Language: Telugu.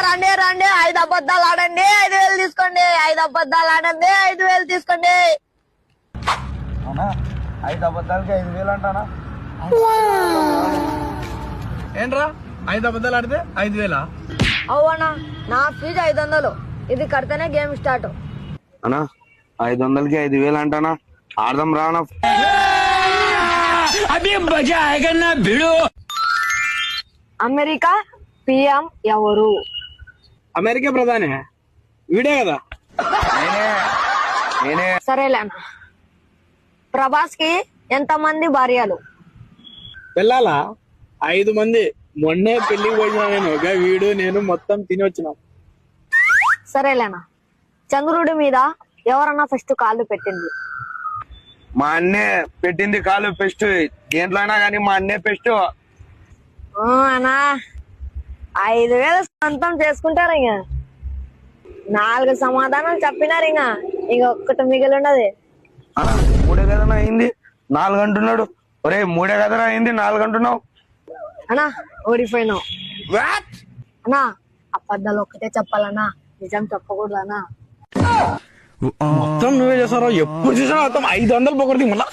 రండి రండి 5 అబద్ధాలు ఆడండి 5,000 తీసుకోండి 5 అబద్ధాలు ఆడండి 5,000 తీసుకోండి. అవునా 5 అబద్ధాలకి 5,000 అంటానా? ఏంట్రా 5 అబద్ధాలు ఆడితే 5,000? అవునా నా ఫీజు 500. ఇది కడితేనే గేమ్ స్టార్ట్. అన్నా 500కి 5,000 అంటానా? ఆడదాం రానా? అమెరికా పిఎం ఎవరు? అమెరికా ప్రధాని వీడే కదా. నేనే సరేలేనా. ప్రభాస్ కి ఎంతమంది భార్యలు? వెళ్ళాలా 5 మంది. మొన్నే పెళ్లికి పోయినా నేను. ఒక వీడు నేను మొత్తం తిని వచ్చినాం. సరేలేనా. చంద్రుడి మీద ఎవరన్నా ఫస్ట్ కాళ్ళు పెట్టింది? మా అన్నే పెట్టింది కాలు పెస్ట్. దేంట్లో అయినా కానీ మా అన్నే పెస్ట్. అనా 5,000 సొంతం చేసుకుంటారు. ఇంకా 4 సమాధానం చెప్పినారు. ఇంకా ఒక్కటి మిగిలి ఉన్నది. 3 కదనా అయింది 4 అంటున్నాడు. ఒరే 3 కదనా అయింది 4 అంటున్నావు. అనా ఓడిపోయినావు. అనా అబద్ధాలు ఒక్కటే చెప్పాలన్నా, నిజం చెప్పకూడదనా? మొత్తం నువ్వే చేస్తారా? ఎప్పుడు చూసినా మొత్తం 500 పొగడుతుంది మళ్ళా.